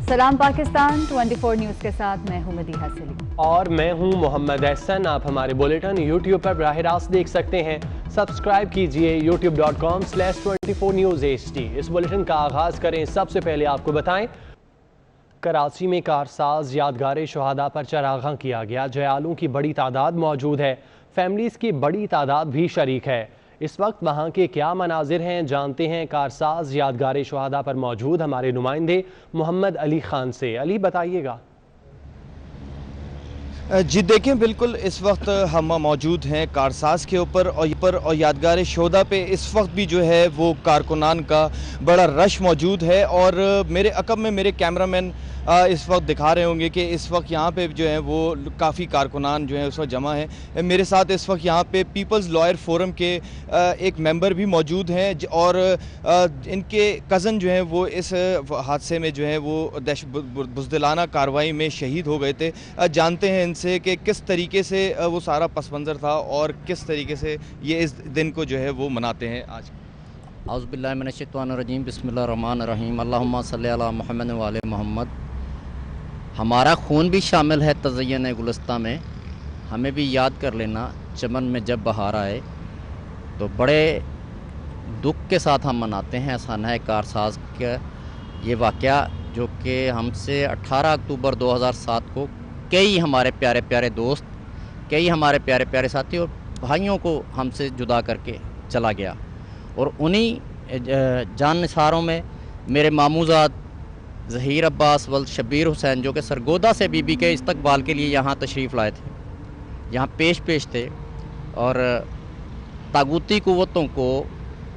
सलाम पाकिस्तान 24 न्यूज़ के साथ मैं हूं मदीहा सलीम और मैं हूं मोहम्मद एहसन। आप हमारे बुलेटिन यूट्यूब पर बराह रास्त देख सकते हैं। सब्सक्राइब कीजिए youtube.com/24 News HD। इस बुलेटिन का आगाज़ करें। सबसे पहले आपको बताएं, कराची में कारसाज यादगार शहादा पर चरागां किया गया। जयालों की बड़ी तादाद मौजूद है, फैमिलीज़ की बड़ी तादाद भी शरीक है। इस वक्त वहाँ के क्या मनाजिर हैं, जानते हैं कारसाज यादगार शहादा पर मौजूद हमारे नुमाइंदे मोहम्मद अली खान से। अली बताइएगा। जी देखें, बिल्कुल इस वक्त हम मौजूद हैं कारसाज के ऊपर और यादगार शोदा पे इस वक्त भी जो है वो कारकुनान का बड़ा रश मौजूद है। और मेरे अकब में मेरे कैमरामैन इस वक्त दिखा रहे होंगे कि इस वक्त यहाँ पे जो है वो काफ़ी कारकुनान जो है उस वक्त जमा है। मेरे साथ इस वक्त यहाँ पे पीपल्स लॉयर फोरम के एक मेंबर भी मौजूद हैं और इनके कज़न जो हैं वो इस हादसे में जो है वो बुज़दिलाना कार्रवाई में शहीद हो गए थे। जानते हैं इनसे कि किस तरीके से वो सारा पस मंज़र था और किस तरीके से ये इस दिन को जो है वो मनाते हैं आज। औज़ु बिल्लाहि मिनश शैतानिर रजीम, बिस्मिल्लाहिर रहमानिर रहीम, अल्लाहुम्मा सल्ली अला मुहम्मद व आले मोहम्मद। हमारा खून भी शामिल है तज़य्युन गुलिस्तां में, हमें भी याद कर लेना चमन में जब बहार आए। तो बड़े दुख के साथ हम मनाते हैं सानह कारसाज का ये वाक़या, जो कि हमसे 18 अक्टूबर 2007 को कई हमारे प्यारे प्यारे दोस्त, कई हमारे प्यारे प्यारे साथी और भाइयों को हमसे जुदा करके चला गया। और उन्हीं जान निसारों में मेरे मामूज़ाद ज़हीर अब्बास वल्द शब्बीर हुसैन, जो कि सरगोदा से बीबी के इस्तकबाल के लिए यहाँ तशरीफ़ लाए थे, यहाँ पेश थे। और तागूती क़ुव्वतों को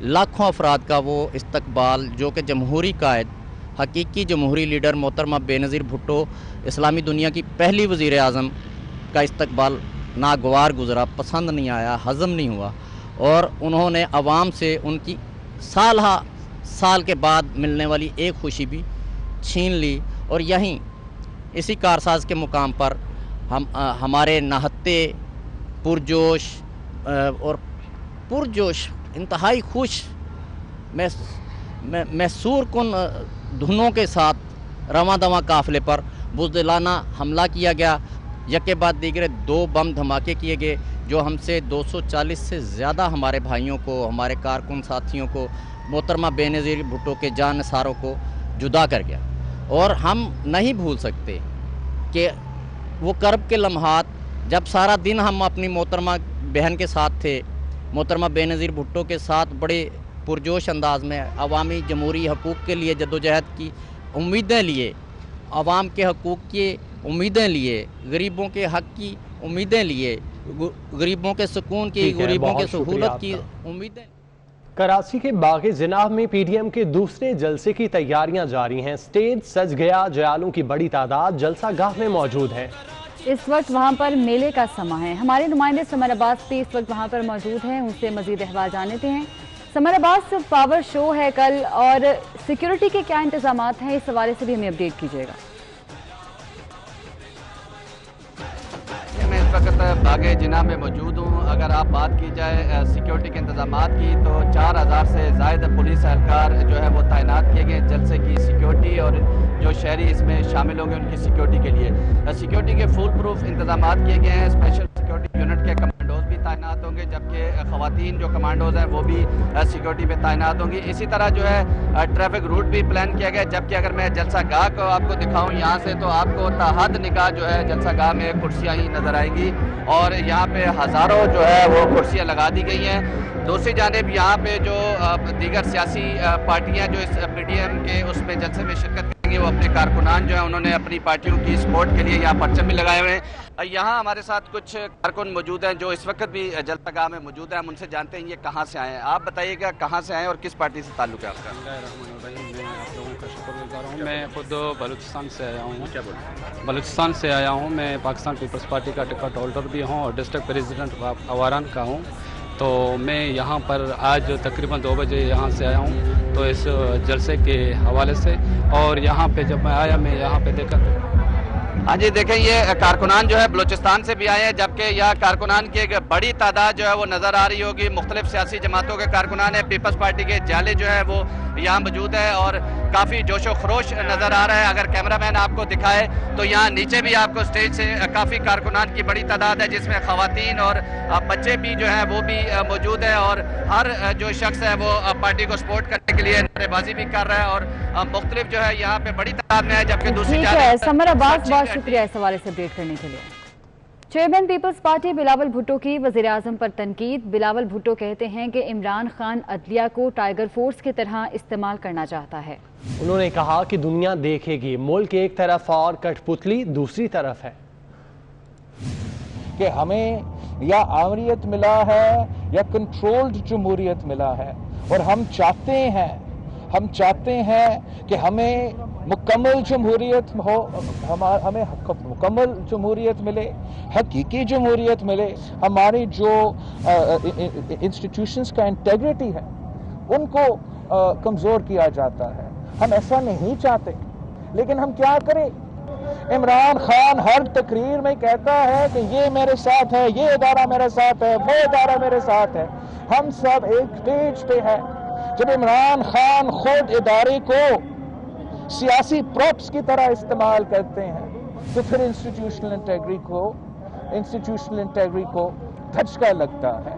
लाखों अफराद का वो इस्तकबाल, जो कि जमहूरी कायद, हकीकी जमहूरी लीडर मोहतरमा बेनज़ीर भुट्टो, इस्लामी दुनिया की पहली वज़ीर आज़म का इस्तकबाल नागवार गुज़रा, पसंद नहीं आया, हज़म नहीं हुआ। और उन्होंने आवाम से उनकी साल के बाद मिलने वाली एक खुशी भी छीन ली। और यहीं इसी कारसाज के मुकाम पर हमारे नहत्ते पुरजोश इंतहाई खुश मैसूर कुन धुनों के साथ रवां दवां काफ़िले पर बुज़दिलाना हमला किया गया। यके बाद दीगरे 2 बम धमाके किए गए, जो हमसे 240 से ज़्यादा हमारे भाइयों को, हमारे कारकुन साथियों को, मोहतरमा बेनज़ीर भुट्टो के जान निसारों को जुदा कर गया। और हम नहीं भूल सकते कि वो कर्ब के लम्हात, जब सारा दिन हम अपनी मोहतरमा बहन के साथ थे, मोहतरमा बेनज़ीर भुट्टो के साथ बड़े पुरजोश अंदाज में अवामी जमहूरी हकूक़ के लिए जद्दोजहद की उम्मीदें लिए, अवाम के हकूक़ की उम्मीदें लिए, गरीबों के हक़ की उम्मीदें लिए, गरीबों के सुकून की, गरीबों के सहूलत की उम्मीदें। कराची के बाग़े जिनाब में पीडीएम के दूसरे जलसे की तैयारियां जारी हैं। स्टेज सज गया, जयालों की बड़ी तादाद जलसा गाह में मौजूद है। इस वक्त वहां पर मेले का समा है। हमारे नुमाइंदे समर अब्बास भी इस वक्त वहां पर मौजूद हैं, उनसे मजीद अहवाल जानते हैं। समर अब्बास, पावर शो है कल और सिक्योरिटी के क्या इंतजामात हैं, इस हवाले से भी हमें अपडेट कीजिएगा। मैं इस वक्त बागे जिनाब में मौजूद हूँ। अगर आप बात की जाए सिक्योरिटी के इंतजामात की, तो 4000 से ज़ायद पुलिस एहलकार जो है वो तैनात किए गए जलसे की सिक्योरिटी और जो शहरी इसमें शामिल होंगे उनकी सिक्योरिटी के लिए। सिक्योरिटी के फुल प्रूफ इंतजामात किए गए हैं। स्पेशल सिक्योरिटी यूनिट के कमांडोज भी तैनात होंगे, जबकि ख़वातीन जो कमांडोज हैं वो भी सिक्योरिटी पे तैनात होंगी। इसी तरह जो है ट्रैफिक रूट भी प्लान किया गया। जबकि अगर मैं जलसा गाह को आपको दिखाऊँ यहाँ से, तो आपको ताहद निगाह जो है जलसा गाह में कुर्सियाँ ही नज़र आएंगी और यहाँ पे हज़ारों जो है वो कुर्सियाँ लगा दी गई हैं। दूसरी जानिब यहाँ पे जो दीगर सियासी पार्टियाँ जो इस पीडीएम के उसमें जलसे में शिरकत करेंगी, वो अपने कारकुनान जो है उन्होंने अपनी पार्टियों की सपोर्ट के लिए यहाँ परचम भी लगाए हुए हैं। यहाँ हमारे साथ कुछ कारकुन मौजूद हैं जो इस वक्त भी जलसा गाह में मौजूद हैं। हम उनसे जानते हैं ये कहाँ से आए हैं। आप बताइएगा कहाँ से आए और किस पार्टी से ताल्लुक़ है आपका? मैं आप लोगों का शुक्रगुजार हूँ। मैं खुद बलूचिस्तान से आया हूँ। क्या बोल बलूचिस्तान से आया हूँ। मैं पाकिस्तान पीपल्स पार्टी का टिकट होल्डर भी हूँ और डिस्ट्रिक्ट प्रेसिडेंट आवारान का हूँ। तो मैं यहाँ पर आज तकरीबन 2 बजे यहाँ से आया हूँ, तो इस जलसे के हवाले से। और यहाँ पे जब मैं आया, मैं यहाँ पे देखा। हाँ जी, देखें ये कारकुनान जो है बलूचिस्तान से भी आए हैं, जबकि यह कारकुनान की एक बड़ी तादाद जो है वो नज़र आ रही होगी। मुख्तलिफ सियासी जमातों के कारकुनान है, पीपल्स पार्टी के जाले जो है वो यहाँ मौजूद है और काफ़ी जोशो खरोश नज़र आ रहा है। अगर कैमरा मैन आपको दिखाए तो यहाँ नीचे भी आपको स्टेज से काफ़ी कारकुनान की बड़ी तादाद है, जिसमें ख़वातीन और बच्चे भी जो हैं वो भी मौजूद हैं, और हर जो शख्स है वो पार्टी को सपोर्ट करने के लिए नारेबाजी भी कर रहा है, और मुख्तलिफ जो है यहाँ पे बड़ी तादाद में है, जबकि दूसरी ठीक है समर अब्बास, बहुत शुक्रिया इस हवाले से अपडेट करने के लिए। Chairman Peoples Party Bilawal Bhutto की वज़ीर आज़म पर तनकीद। बिलावल भुट्टो कहते हैं कि इमरान खान अदलिया को टाइगर फोर्स की तरह इस्तेमाल करना चाहता है। उन्होंने कहा कि दुनिया देखेगी मुल्क एक तरफ और कठपुतली दूसरी तरफ है, कि हमें या आमरीत मिला है या कंट्रोल्ड जमहूरियत मिला है, और हम चाहते हैं कि हमें मुकम्मल जमहूरियत हो, हमें मुकम्मल जमहूरियत मिले, हकीकी जमहूरियत मिले। हमारी जो इंस्टीट्यूशंस का इंटेग्रिटी है उनको कमज़ोर किया जाता है। हम ऐसा नहीं चाहते, लेकिन हम क्या करें? इमरान खान हर तकरीर में कहता है कि ये मेरे साथ है, ये इदारा मेरे साथ है, वो इदारा मेरे साथ है। हम सब एक पेज पे है। जब इमरान खान खुद इदारे को सियासी प्रॉप्स की तरह इस्तेमाल करते हैं तो फिर इंस्टीट्यूशनल इंटेग्रिटी को धचका लगता है।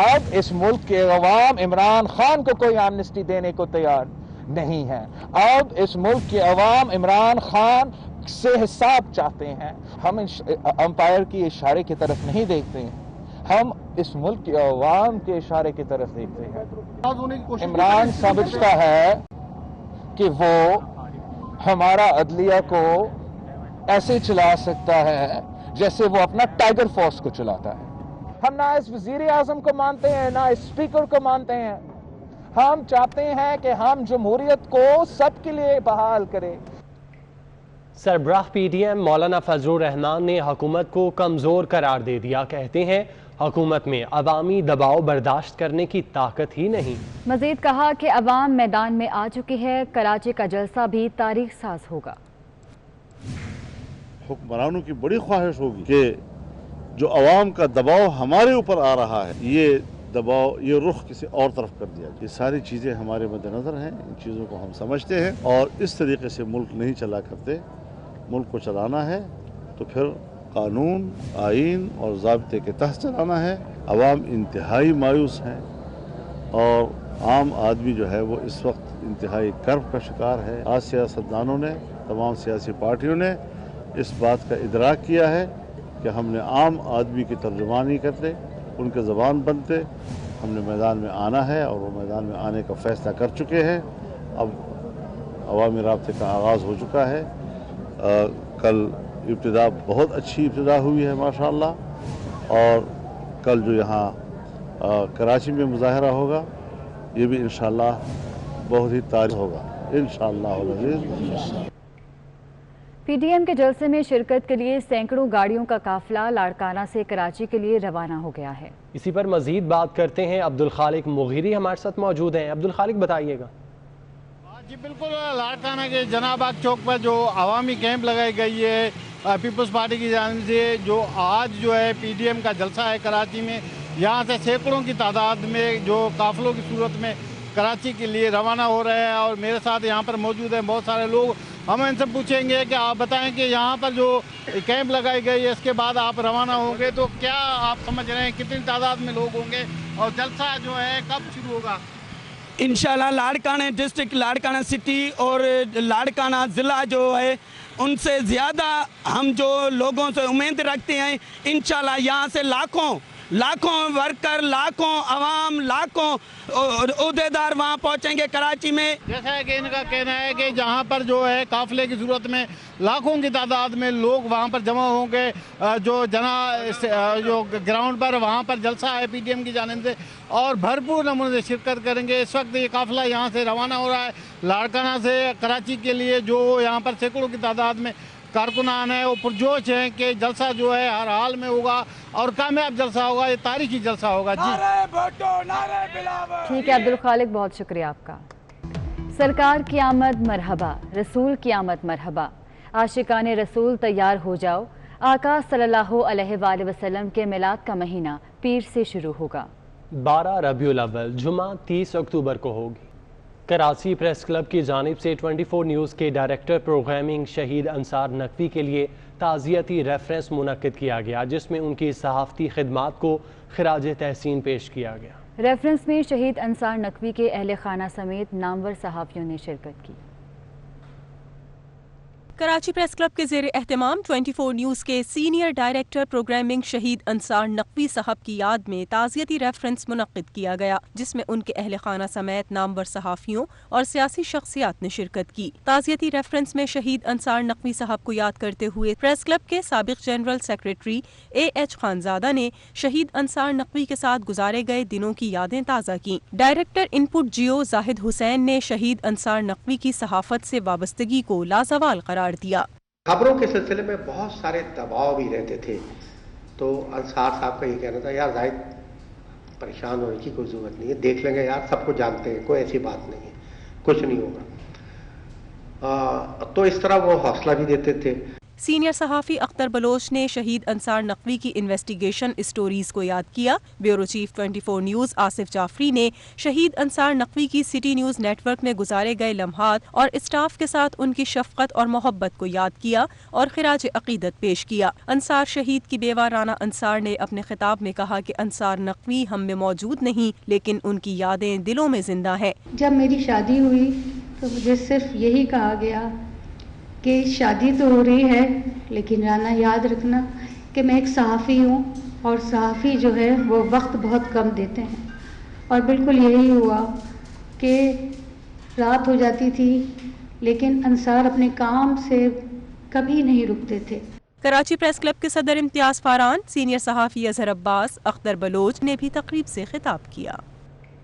अब इस मुल्क के अवाम इमरान खान को कोई एमनेस्टी देने को तैयार नहीं है। अब इस मुल्क के अवाम इमरान खान से हिसाब चाहते हैं। हम अंपायर की इशारे की तरफ नहीं देखते हैं, हम इस मुल्क के अवाम के इशारे की तरफ देखते हैं। इमरान समझता है कि वो हमारा अदलिया को ऐसे चला सकता है जैसे वो अपना टाइगर फोर्स को चलाता है। हम ना इस वजीर आजम को मानते हैं, ना इस स्पीकर को मानते हैं। हम चाहते हैं कि हम जमहूरियत को सबके लिए बहाल करें। सरबराह पीडीएम मौलाना फजलुर रहमान ने हुकूमत को कमज़ोर करार दे दिया। कहते हैं हुकूमत में अवामी दबाव बर्दाश्त करने की ताकत ही नहीं। मजीद कहा कि अवाम मैदान में आ चुकी है, कराची का जलसा भी तारीख साज होगा। हुक्मरानों की बड़ी ख्वाहिश होगी कि जो अवाम का दबाव हमारे ऊपर आ रहा है, ये दबाव, ये रुख किसी और तरफ कर दिया। ये सारी चीज़ें हमारे मद्देनज़र हैं, इन चीज़ों को हम समझते हैं, और इस तरीके से मुल्क नहीं चला करते। मुल्क को चलाना है तो फिर कानून, आइन और ज़ाब्ते के तहत चलाना है। अवाम इंतहाई मायूस हैं, और आम आदमी जो है वो इस वक्त इंतहाई कर्ब का शिकार है। आज सियासतदानों ने, तमाम सियासी पार्टियों ने इस बात का इदराक किया है कि हमने आम आदमी की तर्जुमानी करते, उनके ज़बान बनते हमने मैदान में आना है, और वो मैदान में आने का फ़ैसला कर चुके हैं। अब अवामी राब्ते का आगाज़ हो चुका है। कल इब्तिदा बहुत अच्छी इब्तिदा हुई है माशाअल्लाह, और कल जो यहाँ कराची में मुजाहरा होगा ये भी इंशाअल्लाह बहुत ही तारीफ होगा इंशाअल्लाह। पीडीएम के जलसे में शिरकत के लिए सैकड़ों गाड़ियों का काफिला लाड़काना से कराची के लिए रवाना हो गया है। इसी पर मजीद बात करते हैं। अब्दुल खालिक मुगीरी हमारे साथ मौजूद हैं। अब्दुल खालिक बताइएगा। जी बिल्कुल, लाड़काना के जनाबाग चौक पर जो अवामी कैंप लगाई गई है पीपल्स पार्टी की जानिब से, जो आज जो है पीडीएम का जलसा है कराची में, यहाँ से सैकड़ों की तादाद में जो काफिलों की सूरत में कराची के लिए रवाना हो रहे हैं, और मेरे साथ यहाँ पर मौजूद हैं बहुत सारे लोग। हम इनसे पूछेंगे कि आप बताएं कि यहाँ पर जो कैंप लगाई गई है इसके बाद आप रवाना होंगे तो क्या आप समझ रहे हैं कितनी तादाद में लोग होंगे, और जलसा जो है कब शुरू होगा? इंशाल्लाह लाड़काना डिस्ट्रिक्ट, लाड़काना सिटी और लाड़काना ज़िला जो है उनसे ज़्यादा हम जो लोगों से उम्मीद रखते हैं। इंशाल्लाह यहाँ से लाखों वर्कर, लाखों अवाम, लाखों उहदेदार वहाँ पहुँचेंगे कराची में। जैसा है कि इनका कहना है कि जहाँ पर जो है काफिले की सूरत में लाखों की तादाद में लोग वहाँ पर जमा होंगे। जो जो ग्राउंड पर वहाँ पर जलसा है पीडीएम की जानिब से, और भरपूर नमूने से शिरकत करेंगे। इस वक्त ये काफिला यहाँ से रवाना हो रहा है लाड़काना से कराची के लिए। जो यहाँ पर सैकड़ों की तादाद में कारकुनान है वो पुरजोश हैं कि जलसा जो है हर हाल में होगा और कामयाब जलसा होगा, ये तारीखी जलसा होगा। जी ठीक है अब्दुल खालिक, बहुत शुक्रिया आपका। सरकार की आमद मरहबा, रसूल की आमद मरहबा, आशिकाने रसूल तैयार हो जाओ। आका सल्लल्लाहु अलैहि वसल्लम के मिलाद का महीना पीर से शुरू होगा। 12 रबीउल अव्वल जुमा 30 अक्टूबर को होगी। کراچی پریس کلب کی جانب سے 24 نیوز کے ڈائریکٹر پروگرامنگ شہید انصار نقوی کے لیے تعزیتی ریفرنس منعقد کیا گیا، جس میں ان کی صحافتی خدمات کو خراج تحسین پیش کیا گیا۔ ریفرنس میں شہید انصار نقوی کے اہل خانہ سمیت نامور صحافیوں نے شرکت کی۔ کراچی پریس کلب کے زیر اہتمام 24 نیوز کے سینئر ڈائریکٹر پروگرامنگ شہید انصار نقوی صاحب کی یاد میں تعزیتی ریفرنس منعقد کیا گیا، جس میں ان کے اہل خانہ سمیت نامور صحافیوں اور سیاسی شخصیات نے شرکت کی۔ تعزیتی ریفرنس میں شہید انصار نقوی صاحب کو یاد کرتے ہوئے پریس کلب کے سابق جنرل سیکریٹری AH خانزادہ نے شہید انصار نقوی کے ساتھ گزارے گئے دنوں کی یادیں تازہ کیں۔ ڈائریکٹر ان پٹ جیو زاہد حسین نے شہید انصار نقوی کی صحافت سے وابستگی کو لازوال قرار دیا۔ خبروں کے سلسلے میں بہت سارے دباؤ بھی رہتے تھے، تو انصار صاحب کا یہ کہنا تھا یار زاہد پریشان ہونے کی کوئی ضرورت نہیں ہے، دیکھ لیں گے یار، سب کو جانتے ہیں، کوئی ایسی بات نہیں ہے، کچھ نہیں ہوگا، تو اس طرح وہ حوصلہ بھی دیتے تھے۔ سینئر صحافی اختر بلوچ نے شہید انصار نقوی کی انویسٹیگیشن اسٹوریز کو یاد کیا۔ Bureau chief 24 news Asif Jafri نے شہید انصار نقوی کی سٹی نیوز نیٹ ورک میں گزارے گئے لمحات اور اسٹاف کے ساتھ ان کی شفقت اور محبت کو یاد کیا اور خراج عقیدت پیش کیا۔ انصار شہید کی بیوہ رانا انصار نے اپنے خطاب میں کہا کہ انصار نقوی ہم میں موجود نہیں، لیکن ان کی یادیں دلوں میں زندہ ہیں۔ جب میری شادی ہوئی تو مجھے صرف یہی کہا گیا کہ شادی تو ہو رہی ہے لیکن رانا یاد رکھنا کہ میں ایک صحافی ہوں، اور صحافی جو ہے وہ وقت بہت کم دیتے ہیں، اور بالکل یہی ہوا کہ رات ہو جاتی تھی لیکن انصار اپنے کام سے کبھی نہیں رکتے تھے۔ کراچی پریس کلب کے صدر امتیاز فاران، سینئر صحافی اظہر عباس، اختر بلوچ نے بھی تقریب سے خطاب کیا۔